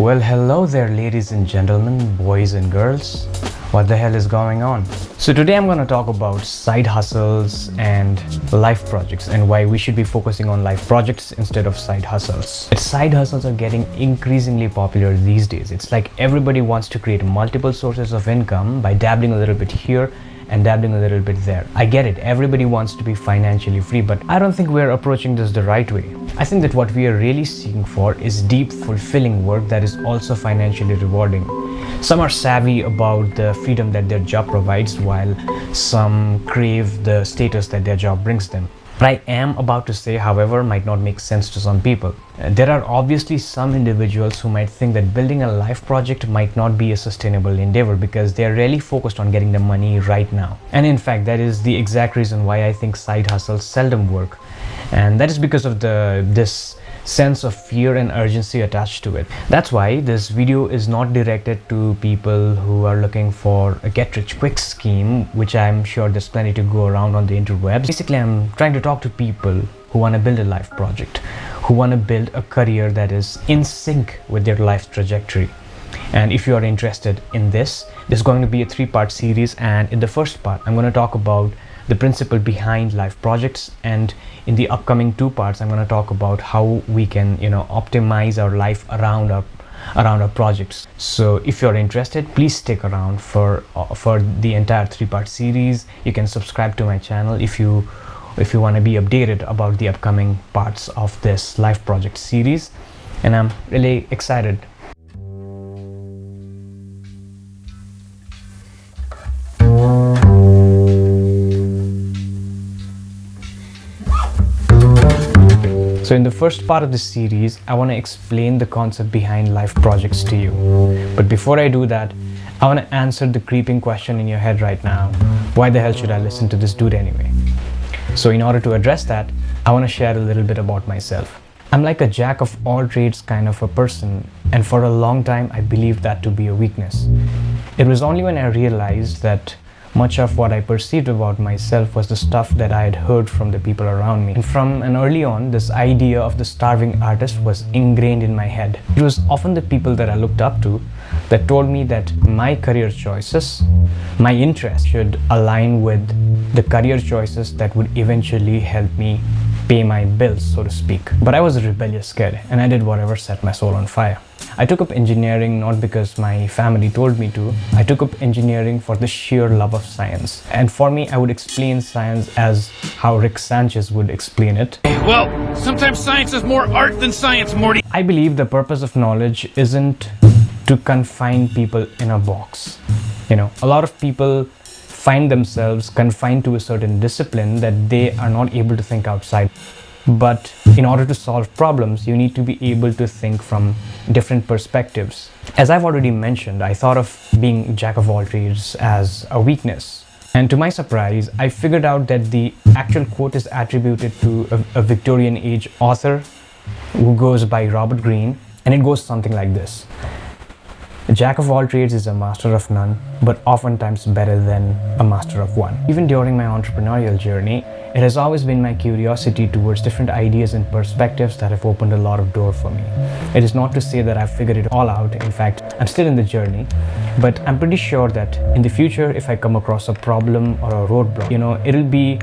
Well, hello there, ladies and gentlemen, boys and girls. What the hell is going on? So today I'm going to talk about side hustles and life projects and why we should be focusing on life projects instead of side hustles. Side hustles are getting increasingly popular these days. It's like everybody wants to create multiple sources of income by dabbling a little bit here and dabbling a little bit there. I get it, everybody wants to be financially free, but I don't think we're approaching this the right way. I think that what we are really seeking for is deep, fulfilling work that is also financially rewarding. Some are savvy about the freedom that their job provides, while some crave the status that their job brings them. What I am about to say, however, might not make sense to some people. There are obviously some individuals who might think that building a life project might not be a sustainable endeavor because they are really focused on getting the money right now. And in fact, that is the exact reason why I think side hustles seldom work. And that is because of this sense of fear and urgency attached to it. That's why this video is not directed to people who are looking for a get-rich-quick scheme, which I'm sure there's plenty to go around on the interwebs. Basically, I'm trying to talk to people who want to build a life project, who want to build a career that is in sync with their life trajectory. And if you are interested in this is going to be a 3-part series, and in the first part I'm going to talk about the principle behind life projects, and in the upcoming 2 parts I'm going to talk about how we can optimize our life around our projects. So if you're interested, please stick around for the entire 3-part series. You can subscribe to my channel if you want to be updated about the upcoming parts of this life project series, and I'm really excited. So in the first part of this series, I want to explain the concept behind life projects to you. But before I do that, I want to answer the creeping question in your head right now. Why the hell should I listen to this dude anyway? So in order to address that, I want to share a little bit about myself. I'm like a jack of all trades kind of a person, and for a long time I believed that to be a weakness. It was only when I realized that much of what I perceived about myself was the stuff that I had heard from the people around me. And from an early on, this idea of the starving artist was ingrained in my head. It was often the people that I looked up to that told me that my career choices, my interests should align with the career choices that would eventually help me pay my bills, so to speak. But I was a rebellious kid, and I did whatever set my soul on fire. I took up engineering not because my family told me to. I took up engineering for the sheer love of science. And for me, I would explain science as how Rick Sanchez would explain it. Well, sometimes science is more art than science, Morty. I believe the purpose of knowledge isn't to confine people in a box. A lot of people find themselves confined to a certain discipline that they are not able to think outside. But in order to solve problems, you need to be able to think from different perspectives. As I've already mentioned, I thought of being jack of all trades as a weakness. And to my surprise, I figured out that the actual quote is attributed to a Victorian age author who goes by Robert Greene, and it goes something like this. A jack of all trades is a master of none, but oftentimes better than a master of one. Even during my entrepreneurial journey, it has always been my curiosity towards different ideas and perspectives that have opened a lot of doors for me. It is not to say that I've figured it all out. In fact, I'm still in the journey, but I'm pretty sure that in the future, if I come across a problem or a roadblock, it'll be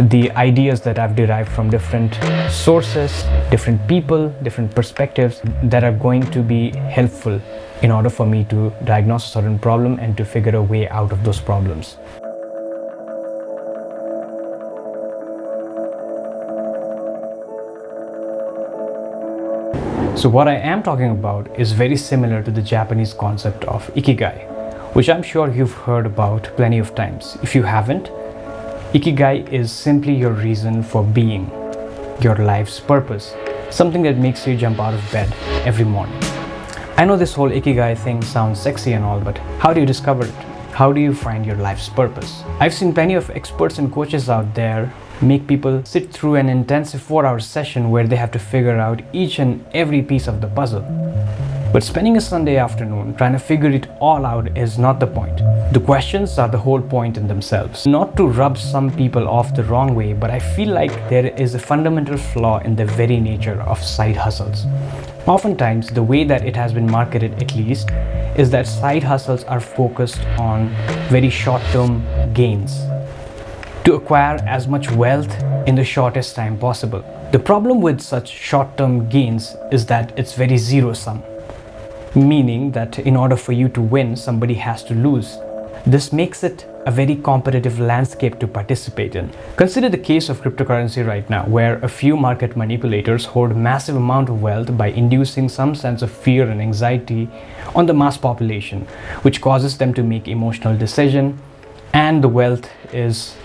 the ideas that I've derived from different sources, different people, different perspectives that are going to be helpful in order for me to diagnose a certain problem and to figure a way out of those problems. So what I am talking about is very similar to the Japanese concept of ikigai, which I'm sure you've heard about plenty of times. If you haven't, ikigai is simply your reason for being, your life's purpose, something that makes you jump out of bed every morning. I know this whole ikigai thing sounds sexy and all, but how do you discover it? How do you find your life's purpose? I've seen plenty of experts and coaches out there make people sit through an intensive 4-hour session where they have to figure out each and every piece of the puzzle. But spending a Sunday afternoon trying to figure it all out is not the point. The questions are the whole point in themselves. Not to rub some people off the wrong way, but I feel like there is a fundamental flaw in the very nature of side hustles. Oftentimes, the way that it has been marketed, at least, is that side hustles are focused on very short-term gains to acquire as much wealth in the shortest time possible. The problem with such short-term gains is that it's very zero-sum, meaning that in order for you to win, somebody has to lose. This makes it a very competitive landscape to participate in. Consider the case of cryptocurrency right now, where a few market manipulators hoard massive amount of wealth by inducing some sense of fear and anxiety on the mass population, which causes them to make emotional decisions, and the wealth is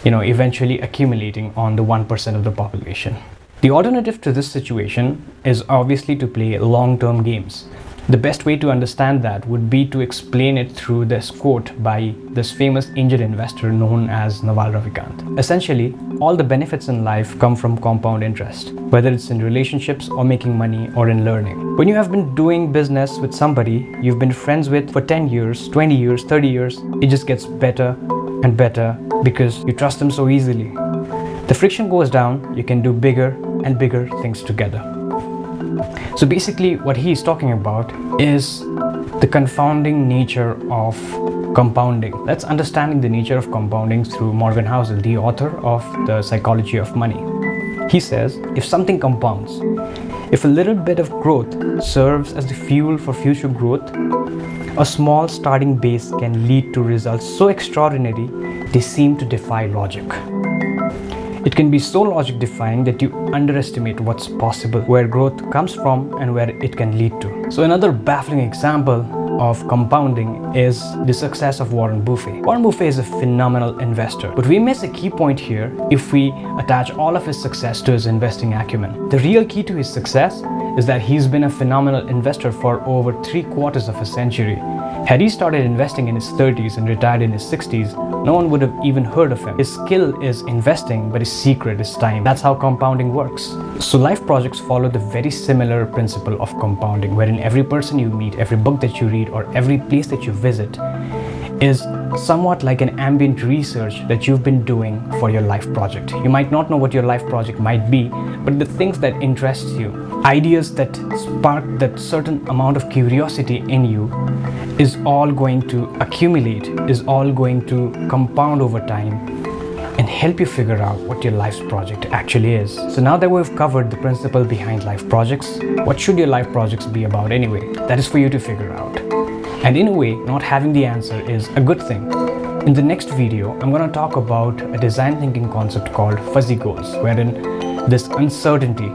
eventually accumulating on the 1% of the population. The alternative to this situation is obviously to play long-term games. The best way to understand that would be to explain it through this quote by this famous angel investor known as Naval Ravikant. Essentially, all the benefits in life come from compound interest, whether it's in relationships or making money or in learning. When you have been doing business with somebody you've been friends with for 10 years, 20 years, 30 years, it just gets better and better because you trust them so easily. The friction goes down, you can do bigger and bigger things together. So basically what he is talking about is the confounding nature of compounding. Let's understanding the nature of compounding through Morgan Housel, the author of The Psychology of Money. He says, if something compounds, if a little bit of growth serves as the fuel for future growth, a small starting base can lead to results so extraordinary they seem to defy logic. It can be so logic-defying that you underestimate what's possible, where growth comes from and where it can lead to. So another baffling example of compounding is the success of Warren Buffett. Warren Buffett is a phenomenal investor, but we miss a key point here if we attach all of his success to his investing acumen. The real key to his success is that he's been a phenomenal investor for over 3/4 of a century. Had he started investing in his 30s and retired in his 60s, no one would have even heard of him. His skill is investing, but his secret is time. That's how compounding works. So life projects follow the very similar principle of compounding, wherein every person you meet, every book that you read, or every place that you visit is somewhat like an ambient research that you've been doing for your life project. You might not know what your life project might be, but the things that interest you, ideas that spark that certain amount of curiosity in you, is all going to accumulate, is all going to compound over time and help you figure out what your life's project actually is. So now that we've covered the principle behind life projects, what should your life projects be about anyway? That is for you to figure out. And in a way, not having the answer is a good thing. In the next video, I'm going to talk about a design thinking concept called fuzzy goals, wherein this uncertainty,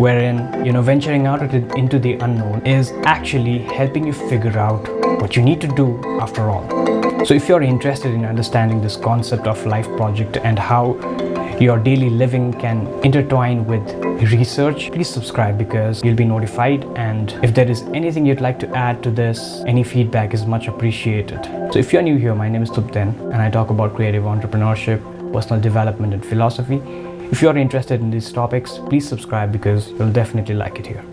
wherein venturing out into the unknown is actually helping you figure out what you need to do after all. So if you're interested in understanding this concept of life project and how your daily living can intertwine with research, please subscribe because you'll be notified, and if there is anything you'd like to add to this, any feedback is much appreciated. So if you're new here, my name is Tupten and I talk about creative entrepreneurship, personal development and philosophy. If you're interested in these topics, please subscribe because you'll definitely like it here.